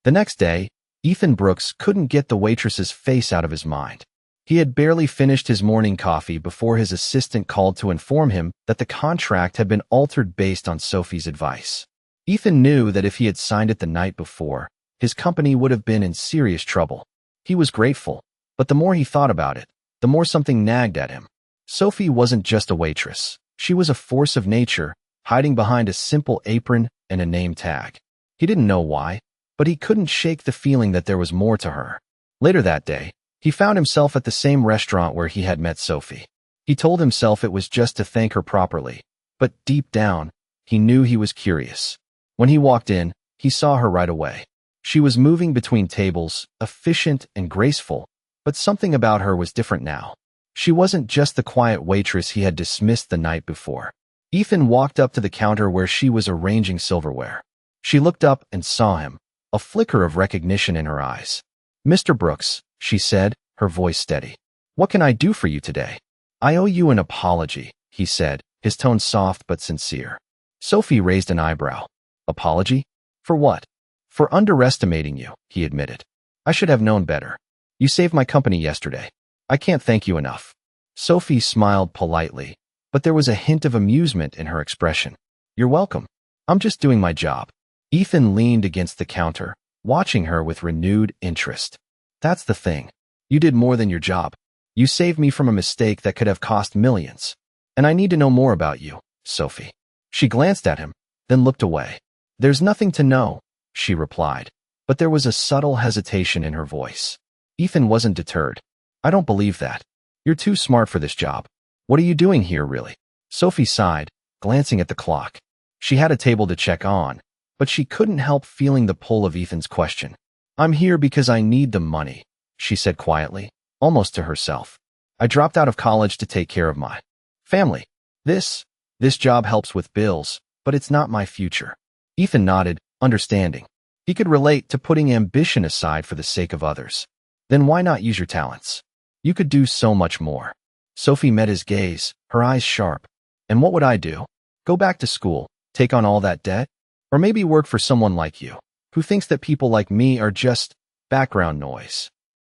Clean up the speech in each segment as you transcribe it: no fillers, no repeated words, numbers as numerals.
The next day, Ethan Brooks couldn't get the waitress's face out of his mind. He had barely finished his morning coffee before his assistant called to inform him that the contract had been altered based on Sophie's advice. Ethan knew that if he had signed it the night before, his company would have been in serious trouble. He was grateful, but the more he thought about it, the more something nagged at him. Sophie wasn't just a waitress. She was a force of nature, hiding behind a simple apron and a name tag. He didn't know why, but he couldn't shake the feeling that there was more to her. Later that day, he found himself at the same restaurant where he had met Sophie. He told himself it was just to thank her properly, but deep down, he knew he was curious. When he walked in, he saw her right away. She was moving between tables, efficient and graceful, but something about her was different now. She wasn't just the quiet waitress he had dismissed the night before. Ethan walked up to the counter where she was arranging silverware. She looked up and saw him, a flicker of recognition in her eyes. "Mr. Brooks," she said, her voice steady. "What can I do for you today?" "I owe you an apology," he said, his tone soft but sincere. Sophie raised an eyebrow. "Apology? For what?" "For underestimating you," he admitted. "I should have known better. You saved my company yesterday. I can't thank you enough." Sophie smiled politely, but there was a hint of amusement in her expression. "You're welcome. I'm just doing my job." Ethan leaned against the counter, watching her with renewed interest. "That's the thing. You did more than your job. You saved me from a mistake that could have cost millions. And I need to know more about you, Sophie." She glanced at him, then looked away. "There's nothing to know," she replied, but there was a subtle hesitation in her voice. Ethan wasn't deterred. "I don't believe that. You're too smart for this job. What are you doing here, really?" Sophie sighed, glancing at the clock. She had a table to check on, but she couldn't help feeling the pull of Ethan's question. "I'm here because I need the money," she said quietly, almost to herself. "I dropped out of college to take care of my family. This job helps with bills, but it's not my future." Ethan nodded, understanding. He could relate to putting ambition aside for the sake of others. "Then why not use your talents? You could do so much more." Sophie met his gaze, her eyes sharp. "And what would I do? Go back to school, take on all that debt? Or maybe work for someone like you, who thinks that people like me are just background noise?"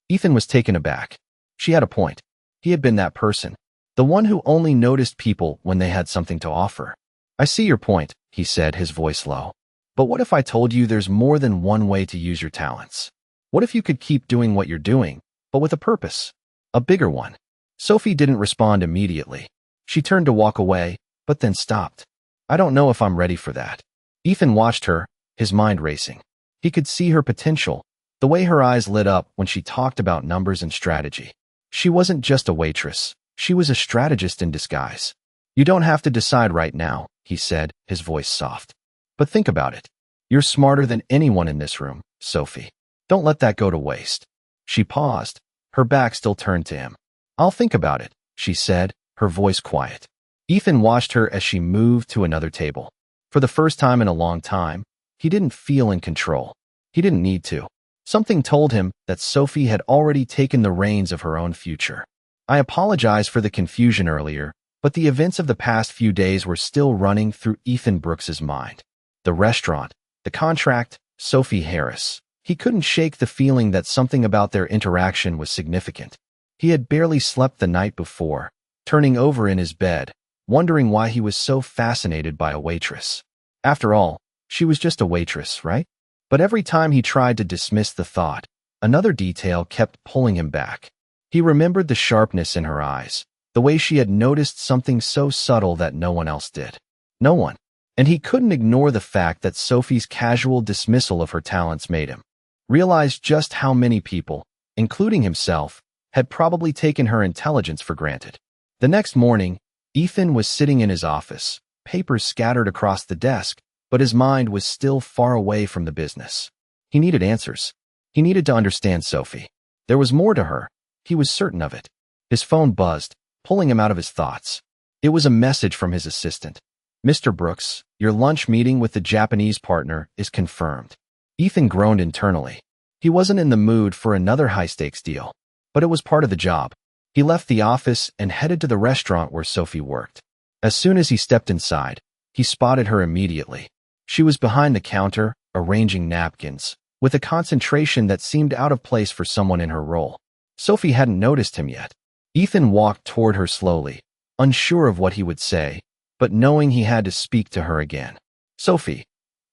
Ethan was taken aback. She had a point. He had been that person, the one who only noticed people when they had something to offer. "I see your point," he said, his voice low. "But what if I told you there's more than one way to use your talents? What if you could keep doing what you're doing, but with a purpose? A bigger one?" Sophie didn't respond immediately. She turned to walk away, but then stopped. "I don't know if I'm ready for that." Ethan watched her, his mind racing. He could see her potential, the way her eyes lit up when she talked about numbers and strategy. She wasn't just a waitress. She was a strategist in disguise. "You don't have to decide right now," he said, his voice soft. "But think about it. You're smarter than anyone in this room, Sophie. Don't let that go to waste." She paused, her back still turned to him. "I'll think about it," she said, her voice quiet. Ethan watched her as she moved to another table. For the first time in a long time, he didn't feel in control. He didn't need to. Something told him that Sophie had already taken the reins of her own future. "I apologize for the confusion earlier, but the events of the past few days were still running through Ethan Brooks's mind. The restaurant, the contract, Sophie Harris. He couldn't shake the feeling that something about their interaction was significant. He had barely slept the night before, turning over in his bed, wondering why he was so fascinated by a waitress. After all, she was just a waitress, right? But every time he tried to dismiss the thought, another detail kept pulling him back. He remembered the sharpness in her eyes, the way she had noticed something so subtle that no one else did. No one. And he couldn't ignore the fact that Sophie's casual dismissal of her talents made him realize just how many people, including himself, had probably taken her intelligence for granted. The next morning, Ethan was sitting in his office, papers scattered across the desk, but his mind was still far away from the business. He needed answers. He needed to understand Sophie. There was more to her. He was certain of it. His phone buzzed, pulling him out of his thoughts. It was a message from his assistant. "Mr. Brooks, your lunch meeting with the Japanese partner is confirmed." Ethan groaned internally. He wasn't in the mood for another high-stakes deal, but it was part of the job. He left the office and headed to the restaurant where Sophie worked. As soon as he stepped inside, he spotted her immediately. She was behind the counter, arranging napkins, with a concentration that seemed out of place for someone in her role. Sophie hadn't noticed him yet. Ethan walked toward her slowly, unsure of what he would say, but knowing he had to speak to her again. "Sophie,"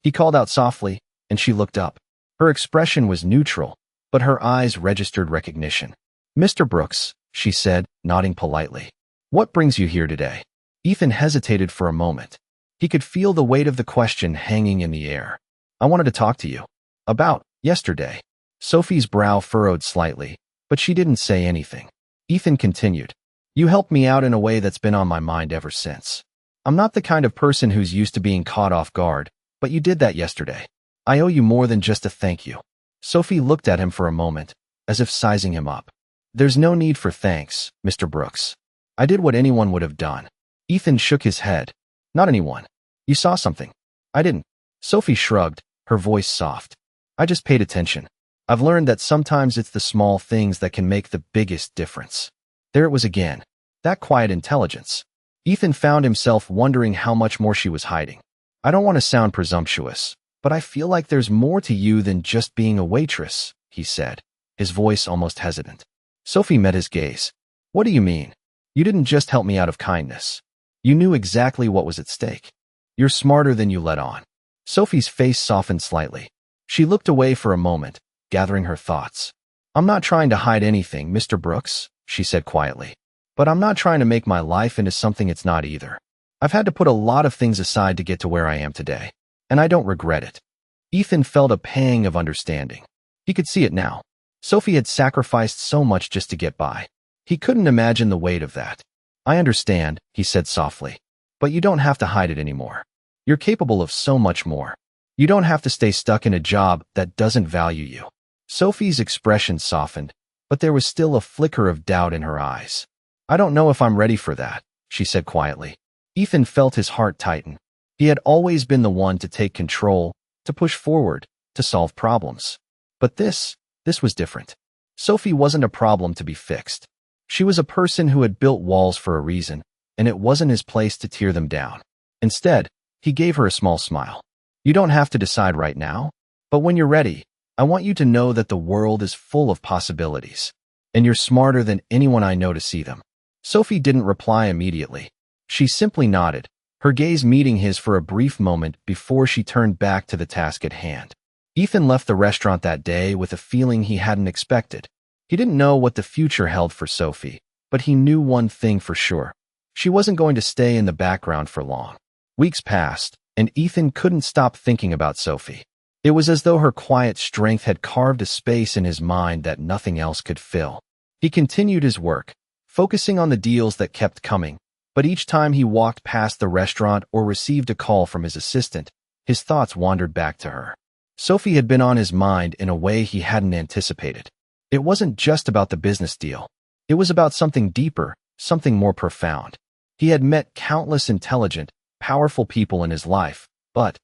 he called out softly, and she looked up. Her expression was neutral, but her eyes registered recognition. "Mr. Brooks," she said, nodding politely. "What brings you here today?" Ethan hesitated for a moment. He could feel the weight of the question hanging in the air. "I wanted to talk to you. About yesterday." Sophie's brow furrowed slightly, but she didn't say anything. Ethan continued. "You helped me out in a way that's been on my mind ever since. I'm not the kind of person who's used to being caught off guard, but you did that yesterday. I owe you more than just a thank you." Sophie looked at him for a moment, as if sizing him up. "There's no need for thanks, Mr. Brooks. I did what anyone would have done." Ethan shook his head. "Not anyone. You saw something. I didn't." Sophie shrugged, her voice soft. "I just paid attention. I've learned that sometimes it's the small things that can make the biggest difference." There it was again. That quiet intelligence. Ethan found himself wondering how much more she was hiding. "I don't want to sound presumptuous, but I feel like there's more to you than just being a waitress," he said, his voice almost hesitant. Sophie met his gaze. "What do you mean? You didn't just help me out of kindness. You knew exactly what was at stake. You're smarter than you let on." Sophie's face softened slightly. She looked away for a moment, gathering her thoughts. "I'm not trying to hide anything, Mr. Brooks," she said quietly. "But I'm not trying to make my life into something it's not either. I've had to put a lot of things aside to get to where I am today, and I don't regret it." Ethan felt a pang of understanding. He could see it now. Sophie had sacrificed so much just to get by. He couldn't imagine the weight of that. "I understand," he said softly, "but you don't have to hide it anymore. You're capable of so much more. You don't have to stay stuck in a job that doesn't value you." Sophie's expression softened, but there was still a flicker of doubt in her eyes. "I don't know if I'm ready for that," she said quietly. Ethan felt his heart tighten. He had always been the one to take control, to push forward, to solve problems. But this was different. Sophie wasn't a problem to be fixed. She was a person who had built walls for a reason, and it wasn't his place to tear them down. Instead, he gave her a small smile. "You don't have to decide right now, but when you're ready, I want you to know that the world is full of possibilities, and you're smarter than anyone I know to see them." Sophie didn't reply immediately. She simply nodded, her gaze meeting his for a brief moment before she turned back to the task at hand. Ethan left the restaurant that day with a feeling he hadn't expected. He didn't know what the future held for Sophie, but he knew one thing for sure. She wasn't going to stay in the background for long. Weeks passed, and Ethan couldn't stop thinking about Sophie. It was as though her quiet strength had carved a space in his mind that nothing else could fill. He continued his work, focusing on the deals that kept coming, but each time he walked past the restaurant or received a call from his assistant, his thoughts wandered back to her. Sophie had been on his mind in a way he hadn't anticipated. It wasn't just about the business deal. It was about something deeper, something more profound. He had met countless intelligent, powerful people in his life, but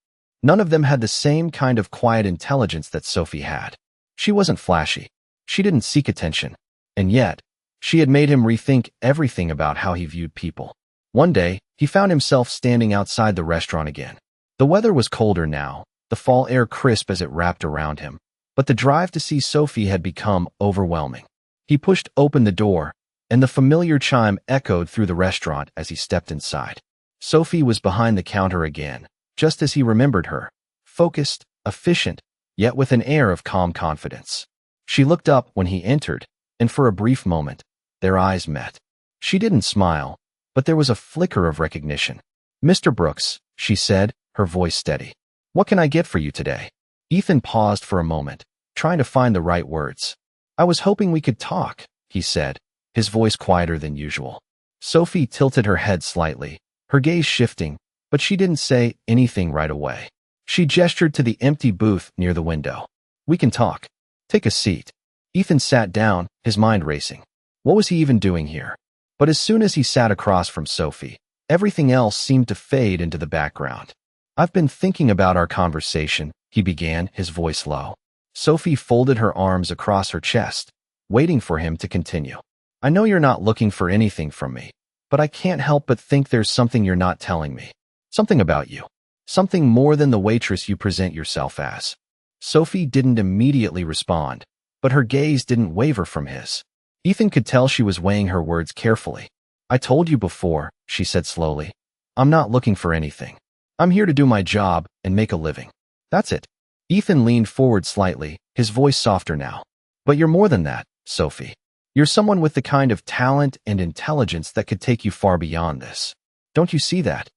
none of them had the same kind of quiet intelligence that Sophie had. She wasn't flashy. She didn't seek attention. And yet, she had made him rethink everything about how he viewed people. One day, he found himself standing outside the restaurant again. The weather was colder now, the fall air crisp as it wrapped around him, but the drive to see Sophie had become overwhelming. He pushed open the door, and the familiar chime echoed through the restaurant as he stepped inside. Sophie was behind the counter again, just as he remembered her, focused, efficient, yet with an air of calm confidence. She looked up when he entered, and for a brief moment, their eyes met. She didn't smile, but there was a flicker of recognition. "Mr. Brooks," she said, her voice steady. "What can I get for you today?" Ethan paused for a moment, trying to find the right words. "I was hoping we could talk," he said, his voice quieter than usual. Sophie tilted her head slightly, her gaze shifting, but she didn't say anything right away. She gestured to the empty booth near the window. "We can talk. Take a seat." Ethan sat down, his mind racing. What was he even doing here? But as soon as he sat across from Sophie, everything else seemed to fade into the background. "I've been thinking about our conversation," he began, his voice low. Sophie folded her arms across her chest, waiting for him to continue. "I know you're not looking for anything from me, but I can't help but think there's something you're not telling me. Something about you. Something more than the waitress you present yourself as." Sophie didn't immediately respond, but her gaze didn't waver from his. Ethan could tell she was weighing her words carefully. I told you before, she said slowly. I'm not looking for anything. I'm here to do my job and make a living. That's it. Ethan leaned forward slightly, his voice softer now. But you're more than that, Sophie. You're someone with the kind of talent and intelligence that could take you far beyond this. Don't you see that?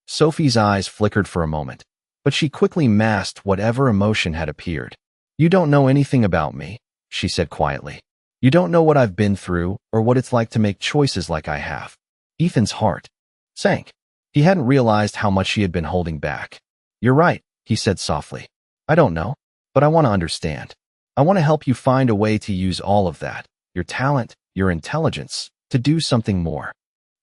Sophie's eyes flickered for a moment, but she quickly masked whatever emotion had appeared. You don't know anything about me, she said quietly. You don't know what I've been through or what it's like to make choices like I have. Ethan's heart sank. He hadn't realized how much she had been holding back. You're right, he said softly. I don't know, but I want to understand. I want to help you find a way to use all of that, your talent, your intelligence, to do something more.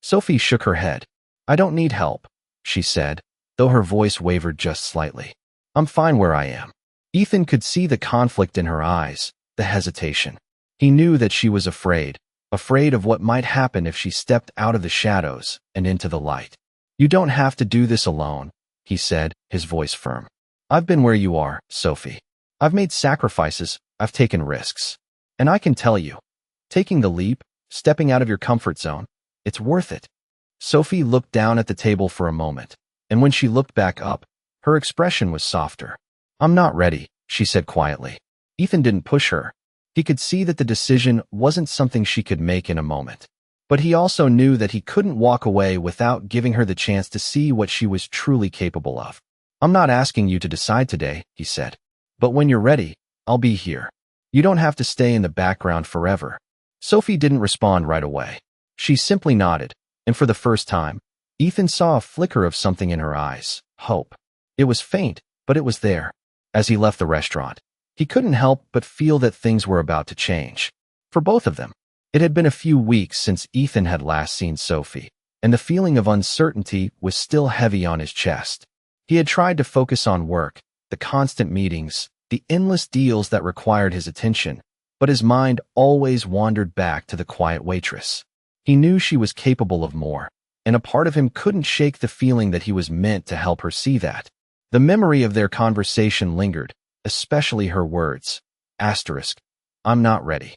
Sophie shook her head. I don't need help, she said, though her voice wavered just slightly. I'm fine where I am. Ethan could see the conflict in her eyes, the hesitation. He knew that she was afraid of what might happen if she stepped out of the shadows and into the light. You don't have to do this alone, he said, his voice firm. I've been where you are, Sophie. I've made sacrifices, I've taken risks. And I can tell you, taking the leap, stepping out of your comfort zone, it's worth it. Sophie looked down at the table for a moment, and when she looked back up, her expression was softer. I'm not ready, she said quietly. Ethan didn't push her. He could see that the decision wasn't something she could make in a moment. But he also knew that he couldn't walk away without giving her the chance to see what she was truly capable of. I'm not asking you to decide today, he said. But when you're ready, I'll be here. You don't have to stay in the background forever. Sophie didn't respond right away. She simply nodded, and for the first time, Ethan saw a flicker of something in her eyes, hope. It was faint, but it was there. As he left the restaurant, he couldn't help but feel that things were about to change. For both of them. It had been a few weeks since Ethan had last seen Sophie, and the feeling of uncertainty was still heavy on his chest. He had tried to focus on work, the constant meetings, the endless deals that required his attention, but his mind always wandered back to the quiet waitress. He knew she was capable of more, and a part of him couldn't shake the feeling that he was meant to help her see that. The memory of their conversation lingered, especially her words. I'm not ready.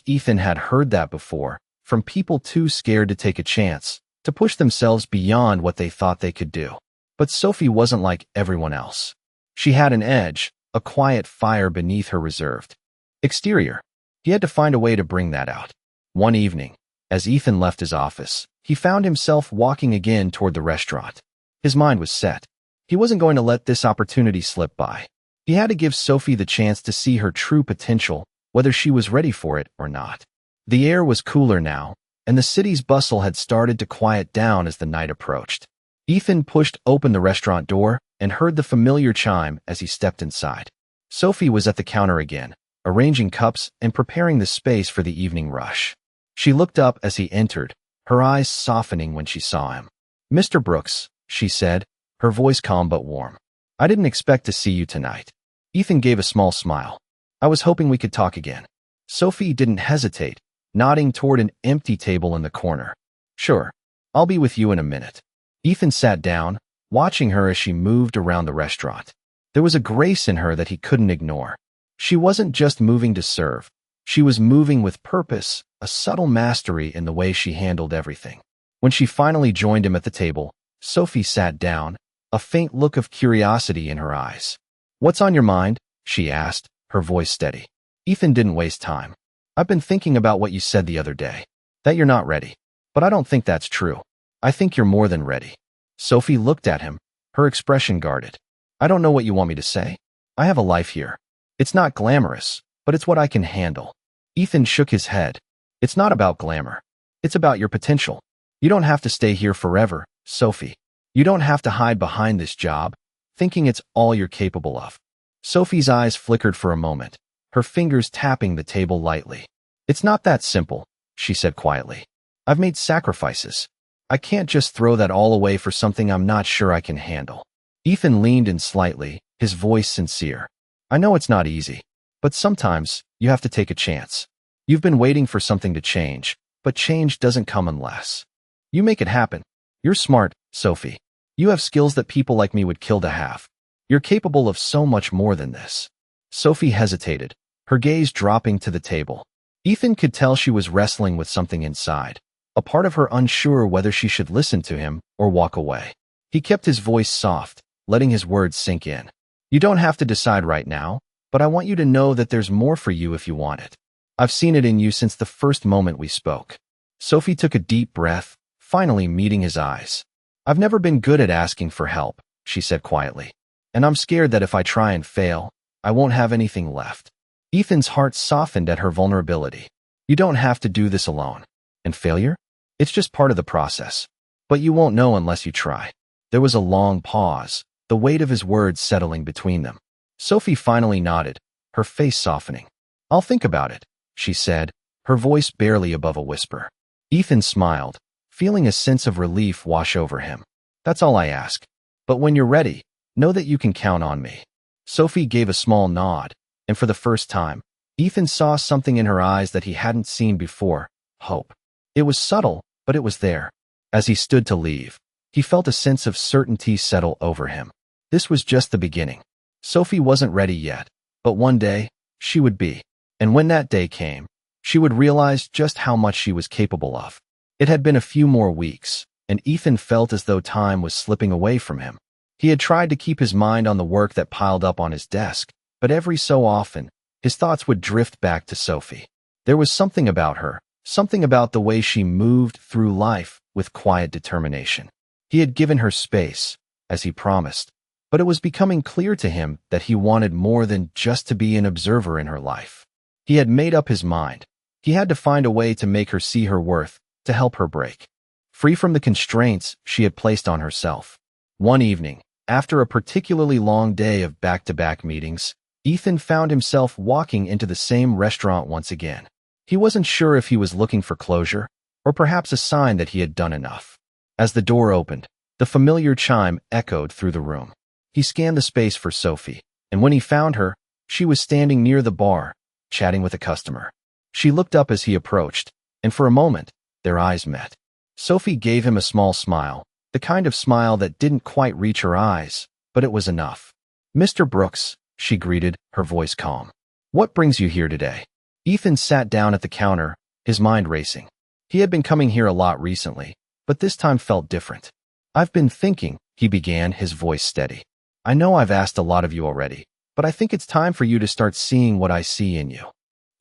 Ethan had heard that before, from people too scared to take a chance, to push themselves beyond what they thought they could do. But Sophie wasn't like everyone else. She had an edge, a quiet fire beneath her reserved exterior. He had to find a way to bring that out. One evening, as Ethan left his office, he found himself walking again toward the restaurant. His mind was set. He wasn't going to let this opportunity slip by. He had to give Sophie the chance to see her true potential, whether she was ready for it or not. The air was cooler now, and the city's bustle had started to quiet down as the night approached. Ethan pushed open the restaurant door and heard the familiar chime as he stepped inside. Sophie was at the counter again, arranging cups and preparing the space for the evening rush. She looked up as he entered, her eyes softening when she saw him. Mr. Brooks, she said, her voice calm but warm. I didn't expect to see you tonight. Ethan gave a small smile. I was hoping we could talk again. Sophie didn't hesitate, nodding toward an empty table in the corner. Sure, I'll be with you in a minute. Ethan sat down, watching her as she moved around the restaurant. There was a grace in her that he couldn't ignore. She wasn't just moving to serve. She was moving with purpose, a subtle mastery in the way she handled everything. When she finally joined him at the table, Sophie sat down, a faint look of curiosity in her eyes. What's on your mind? She asked, her voice steady. Ethan didn't waste time. I've been thinking about what you said the other day, that you're not ready. But I don't think that's true. I think you're more than ready. Sophie looked at him, her expression guarded. I don't know what you want me to say. I have a life here. It's not glamorous, but it's what I can handle. Ethan shook his head. It's not about glamour. It's about your potential. You don't have to stay here forever, Sophie. You don't have to hide behind this job, thinking it's all you're capable of. Sophie's eyes flickered for a moment, her fingers tapping the table lightly. It's not that simple, she said quietly. I've made sacrifices. I can't just throw that all away for something I'm not sure I can handle. Ethan leaned in slightly, his voice sincere. I know it's not easy, but sometimes you have to take a chance. You've been waiting for something to change, but change doesn't come unless you make it happen. You're smart, Sophie. You have skills that people like me would kill to have. You're capable of so much more than this. Sophie hesitated, her gaze dropping to the table. Ethan could tell she was wrestling with something inside, a part of her unsure whether she should listen to him or walk away. He kept his voice soft, letting his words sink in. You don't have to decide right now, but I want you to know that there's more for you if you want it. I've seen it in you since the first moment we spoke. Sophie took a deep breath, finally meeting his eyes. I've never been good at asking for help, she said quietly. And I'm scared that if I try and fail, I won't have anything left. Ethan's heart softened at her vulnerability. You don't have to do this alone. And failure? It's just part of the process. But you won't know unless you try. There was a long pause, the weight of his words settling between them. Sophie finally nodded, her face softening. I'll think about it, she said, her voice barely above a whisper. Ethan smiled, feeling a sense of relief wash over him. That's all I ask. But when you're ready, know that you can count on me. Sophie gave a small nod, and for the first time, Ethan saw something in her eyes that he hadn't seen before, hope. It was subtle, but it was there. As he stood to leave, he felt a sense of certainty settle over him. This was just the beginning. Sophie wasn't ready yet, but one day, she would be. And when that day came, she would realize just how much she was capable of. It had been a few more weeks, and Ethan felt as though time was slipping away from him. He had tried to keep his mind on the work that piled up on his desk, but every so often, his thoughts would drift back to Sophie. There was something about her, something about the way she moved through life with quiet determination. He had given her space, as he promised, but it was becoming clear to him that he wanted more than just to be an observer in her life. He had made up his mind. He had to find a way to make her see her worth, to help her break free from the constraints she had placed on herself. One evening, after a particularly long day of back-to-back meetings, Ethan found himself walking into the same restaurant once again. He wasn't sure if he was looking for closure, or perhaps a sign that he had done enough. As the door opened, the familiar chime echoed through the room. He scanned the space for Sophie, and when he found her, she was standing near the bar, chatting with a customer. She looked up as he approached, and for a moment, their eyes met. Sophie gave him a small smile, the kind of smile that didn't quite reach her eyes, but it was enough. Mr. Brooks, she greeted, her voice calm. What brings you here today? Ethan sat down at the counter, his mind racing. He had been coming here a lot recently, but this time felt different. I've been thinking, he began, his voice steady. I know I've asked a lot of you already, but I think it's time for you to start seeing what I see in you.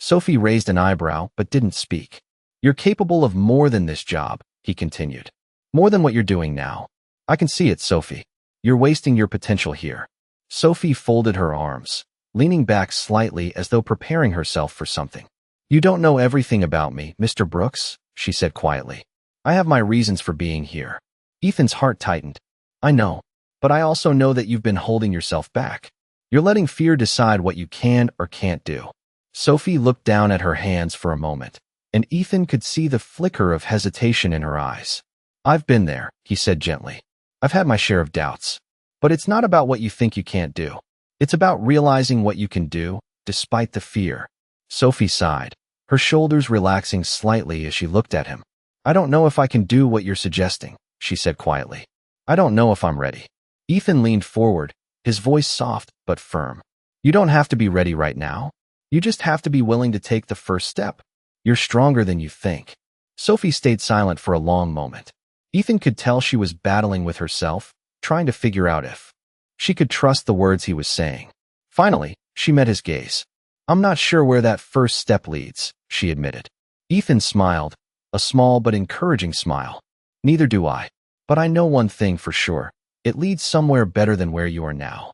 Sophie raised an eyebrow but didn't speak. You're capable of more than this job, he continued. More than what you're doing now. I can see it, Sophie. You're wasting your potential here. Sophie folded her arms, leaning back slightly as though preparing herself for something. You don't know everything about me, Mr. Brooks, she said quietly. I have my reasons for being here. Ethan's heart tightened. I know, but I also know that you've been holding yourself back. You're letting fear decide what you can or can't do. Sophie looked down at her hands for a moment, and Ethan could see the flicker of hesitation in her eyes. I've been there, he said gently. I've had my share of doubts. But it's not about what you think you can't do. It's about realizing what you can do, despite the fear. Sophie sighed, her shoulders relaxing slightly as she looked at him. I don't know if I can do what you're suggesting, she said quietly. I don't know if I'm ready. Ethan leaned forward, his voice soft but firm. You don't have to be ready right now. You just have to be willing to take the first step. You're stronger than you think. Sophie stayed silent for a long moment. Ethan could tell she was battling with herself, trying to figure out if she could trust the words he was saying. Finally, she met his gaze. I'm not sure where that first step leads, she admitted. Ethan smiled, a small but encouraging smile. Neither do I. But I know one thing for sure. It leads somewhere better than where you are now.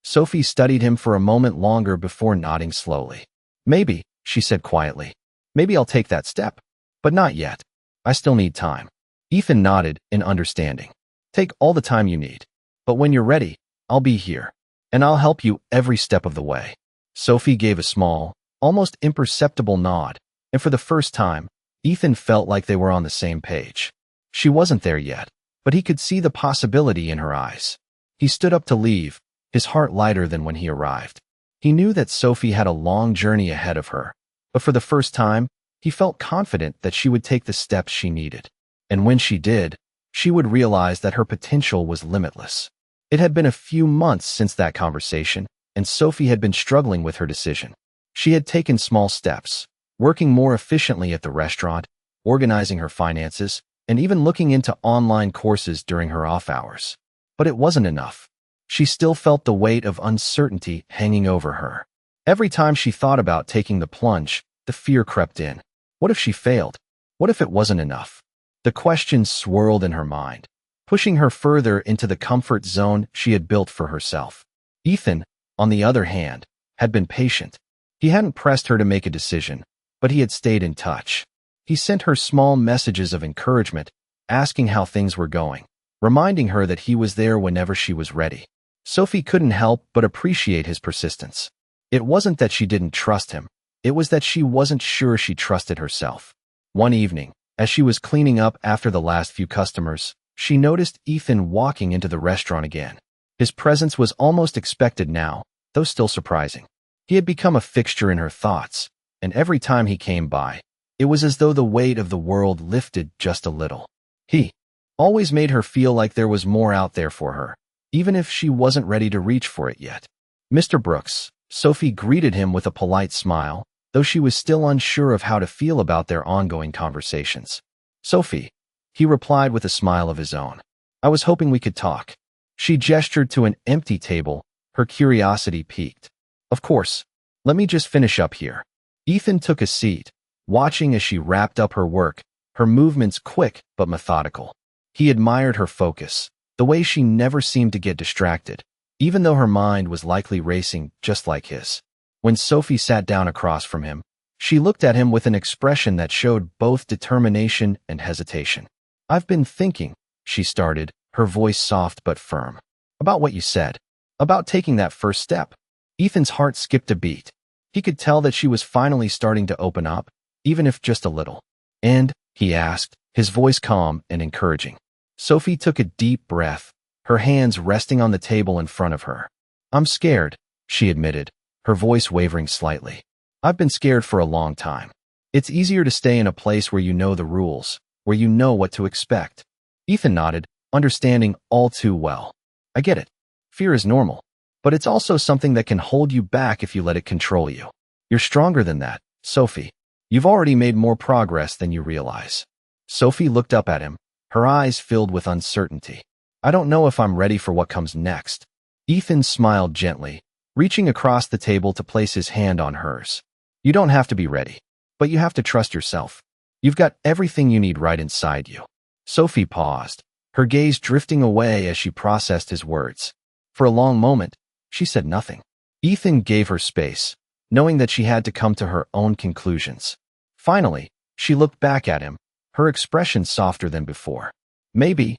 Sophie studied him for a moment longer before nodding slowly. Maybe, she said quietly. Maybe I'll take that step. But not yet. I still need time. Ethan nodded in understanding. Take all the time you need. But when you're ready, I'll be here. And I'll help you every step of the way. Sophie gave a small, almost imperceptible nod, and for the first time, Ethan felt like they were on the same page. She wasn't there yet, but he could see the possibility in her eyes. He stood up to leave, his heart lighter than when he arrived. He knew that Sophie had a long journey ahead of her, but for the first time, he felt confident that she would take the steps she needed. And when she did, she would realize that her potential was limitless. It had been a few months since that conversation, and Sophie had been struggling with her decision. She had taken small steps, working more efficiently at the restaurant, organizing her finances, and even looking into online courses during her off hours. But it wasn't enough. She still felt the weight of uncertainty hanging over her. Every time she thought about taking the plunge, the fear crept in. What if she failed? What if it wasn't enough? The questions swirled in her mind, pushing her further into the comfort zone she had built for herself. Ethan, on the other hand, had been patient. He hadn't pressed her to make a decision, but he had stayed in touch. He sent her small messages of encouragement, asking how things were going, reminding her that he was there whenever she was ready. Sophie couldn't help but appreciate his persistence. It wasn't that she didn't trust him. It was that she wasn't sure she trusted herself. One evening, as she was cleaning up after the last few customers, she noticed Ethan walking into the restaurant again. His presence was almost expected now, though still surprising. He had become a fixture in her thoughts, and every time he came by, it was as though the weight of the world lifted just a little. He always made her feel like there was more out there for her, even if she wasn't ready to reach for it yet. Mr. Brooks, Sophie greeted him with a polite smile, though she was still unsure of how to feel about their ongoing conversations. Sophie, he replied with a smile of his own. I was hoping we could talk. She gestured to an empty table, her curiosity piqued. Of course, let me just finish up here. Ethan took a seat, watching as she wrapped up her work, her movements quick but methodical. He admired her focus, the way she never seemed to get distracted, even though her mind was likely racing just like his. When Sophie sat down across from him, she looked at him with an expression that showed both determination and hesitation. I've been thinking, she started, her voice soft but firm. About what you said. About taking that first step. Ethan's heart skipped a beat. He could tell that she was finally starting to open up, even if just a little. And, he asked, his voice calm and encouraging. Sophie took a deep breath, her hands resting on the table in front of her. I'm scared, she admitted, her voice wavering slightly. I've been scared for a long time. It's easier to stay in a place where you know the rules, where you know what to expect. Ethan nodded, understanding all too well. I get it. Fear is normal, but it's also something that can hold you back if you let it control you. You're stronger than that, Sophie. You've already made more progress than you realize. Sophie looked up at him, her eyes filled with uncertainty. I don't know if I'm ready for what comes next. Ethan smiled gently, reaching across the table to place his hand on hers. You don't have to be ready, but you have to trust yourself. You've got everything you need right inside you. Sophie paused, her gaze drifting away as she processed his words. For a long moment, she said nothing. Ethan gave her space, knowing that she had to come to her own conclusions. Finally, she looked back at him, her expression softer than before. Maybe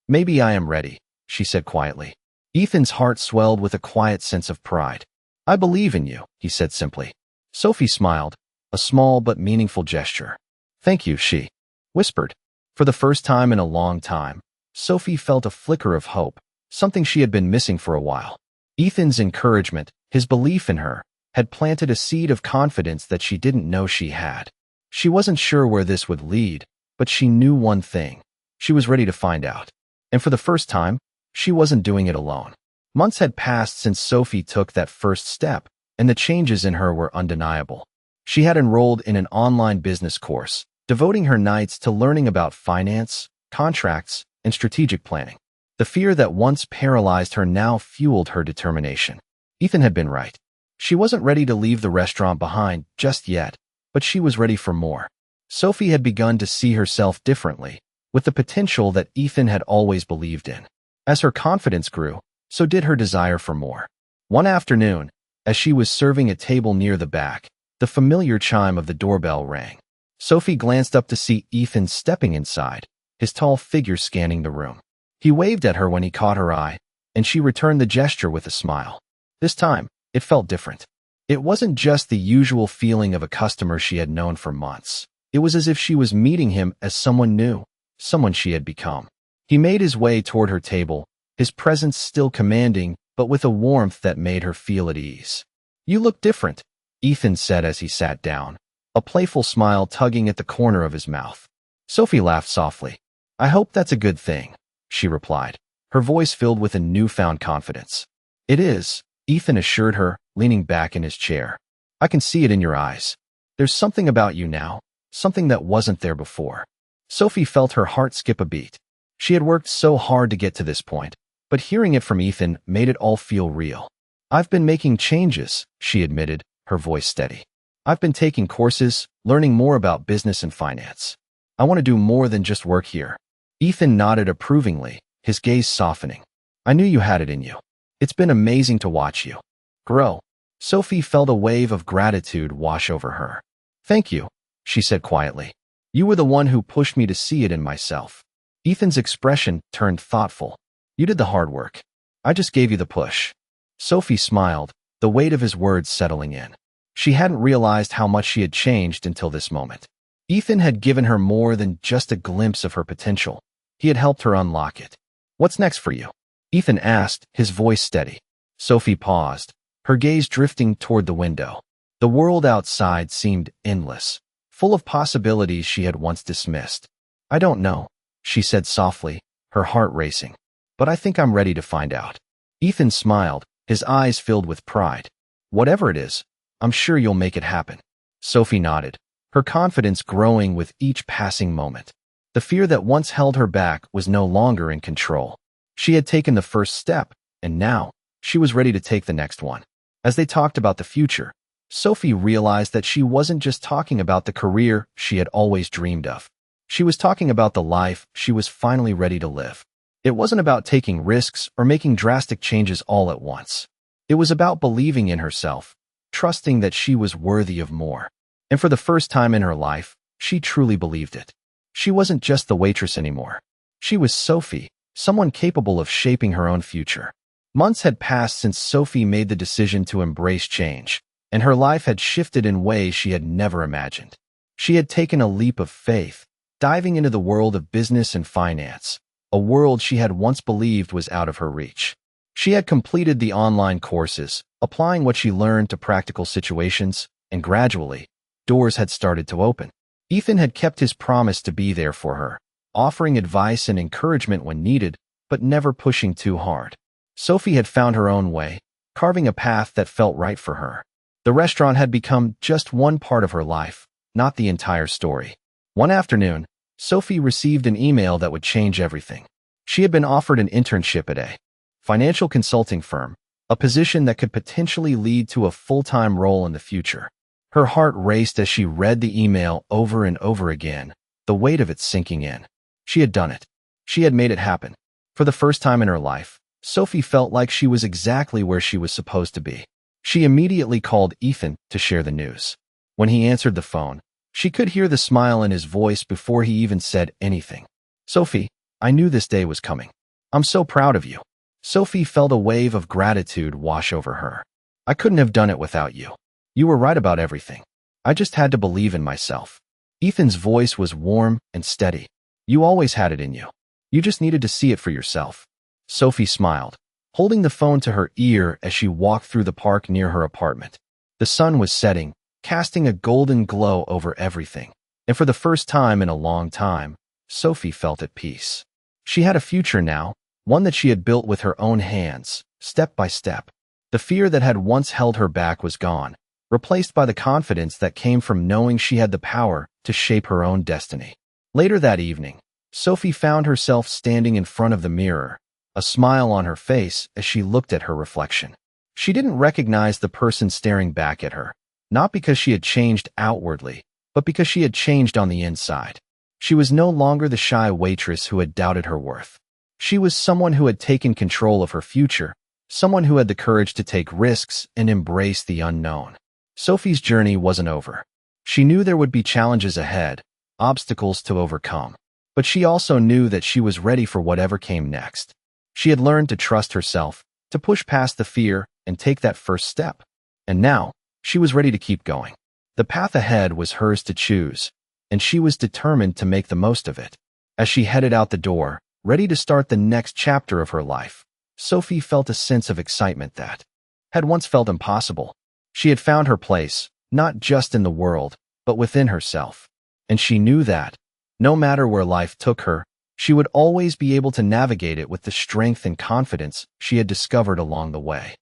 I am ready, she said quietly. Ethan's heart swelled with a quiet sense of pride. I believe in you, he said simply. Sophie smiled, a small but meaningful gesture. Thank you, she whispered. For the first time in a long time, Sophie felt a flicker of hope, something she had been missing for a while. Ethan's encouragement, his belief in her, had planted a seed of confidence that she didn't know she had. She wasn't sure where this would lead, but she knew one thing. She was ready to find out. And for the first time, she wasn't doing it alone. Months had passed since Sophie took that first step, and the changes in her were undeniable. She had enrolled in an online business course, devoting her nights to learning about finance, contracts, and strategic planning. The fear that once paralyzed her now fueled her determination. Ethan had been right. She wasn't ready to leave the restaurant behind just yet, but she was ready for more. Sophie had begun to see herself differently, with the potential that Ethan had always believed in. As her confidence grew, so did her desire for more. One afternoon, as she was serving a table near the back, the familiar chime of the doorbell rang. Sophie glanced up to see Ethan stepping inside, his tall figure scanning the room. He waved at her when he caught her eye, and she returned the gesture with a smile. This time, it felt different. It wasn't just the usual feeling of a customer she had known for months. It was as if she was meeting him as someone new, someone she had become. He made his way toward her table, his presence still commanding, but with a warmth that made her feel at ease. You look different, Ethan said as he sat down, a playful smile tugging at the corner of his mouth. Sophie laughed softly. I hope that's a good thing, she replied. her voice filled with a newfound confidence. It is, Ethan assured her, leaning back in his chair. I can see it in your eyes. There's something about you now, something that wasn't there before. Sophie felt her heart skip a beat. She had worked so hard to get to this point, but hearing it from Ethan made it all feel real. I've been making changes, she admitted, her voice steady. I've been taking courses, learning more about business and finance. I want to do more than just work here. Ethan nodded approvingly, his gaze softening. I knew you had it in you. It's been amazing to watch you grow. Sophie felt a wave of gratitude wash over her. Thank you, she said quietly. You were the one who pushed me to see it in myself. Ethan's expression turned thoughtful. You did the hard work. I just gave you the push. Sophie smiled, the weight of his words settling in. She hadn't realized how much she had changed until this moment. Ethan had given her more than just a glimpse of her potential. He had helped her unlock it. What's next for you? Ethan asked, his voice steady. Sophie paused, her gaze drifting toward the window. The world outside seemed endless, full of possibilities she had once dismissed. I don't know, she said softly, her heart racing. But I think I'm ready to find out. Ethan smiled, his eyes filled with pride. Whatever it is, I'm sure you'll make it happen. Sophie nodded, her confidence growing with each passing moment. The fear that once held her back was no longer in control. She had taken the first step, and now, she was ready to take the next one. As they talked about the future, Sophie realized that she wasn't just talking about the career she had always dreamed of. She was talking about the life she was finally ready to live. It wasn't about taking risks or making drastic changes all at once. It was about believing in herself, trusting that she was worthy of more. And for the first time in her life, she truly believed it. She wasn't just the waitress anymore. She was Sophie, someone capable of shaping her own future. Months had passed since Sophie made the decision to embrace change, and her life had shifted in ways she had never imagined. She had taken a leap of faith, diving into the world of business and finance, a world she had once believed was out of her reach. She had completed the online courses, applying what she learned to practical situations, and gradually, doors had started to open. Ethan had kept his promise to be there for her, offering advice and encouragement when needed, but never pushing too hard. Sophie had found her own way, carving a path that felt right for her. The restaurant had become just one part of her life, not the entire story. One afternoon, Sophie received an email that would change everything. She had been offered an internship at a financial consulting firm, a position that could potentially lead to a full-time role in the future. Her heart raced as she read the email over and over again, the weight of it sinking in. She had done it. She had made it happen. For the first time in her life, Sophie felt like she was exactly where she was supposed to be. She immediately called Ethan to share the news. When he answered the phone, she could hear the smile in his voice before he even said anything. Sophie, I knew this day was coming. I'm so proud of you. Sophie felt a wave of gratitude wash over her. I couldn't have done it without you. You were right about everything. I just had to believe in myself. Ethan's voice was warm and steady. You always had it in you. You just needed to see it for yourself. Sophie smiled, holding the phone to her ear as she walked through the park near her apartment. The sun was setting, casting a golden glow over everything. And for the first time in a long time, Sophie felt at peace. She had a future now, one that she had built with her own hands, step by step. The fear that had once held her back was gone, replaced by the confidence that came from knowing she had the power to shape her own destiny. Later that evening, Sophie found herself standing in front of the mirror, a smile on her face as she looked at her reflection. She didn't recognize the person staring back at her, not because she had changed outwardly, but because she had changed on the inside. She was no longer the shy waitress who had doubted her worth. She was someone who had taken control of her future, someone who had the courage to take risks and embrace the unknown. Sophie's journey wasn't over. She knew there would be challenges ahead, obstacles to overcome. But she also knew that she was ready for whatever came next. She had learned to trust herself, to push past the fear and take that first step. And now, she was ready to keep going. The path ahead was hers to choose, and she was determined to make the most of it. As she headed out the door, ready to start the next chapter of her life, Sophie felt a sense of excitement that had once felt impossible. She had found her place, not just in the world, but within herself. And she knew that, no matter where life took her, She would always be able to navigate it with the strength and confidence she had discovered along the way.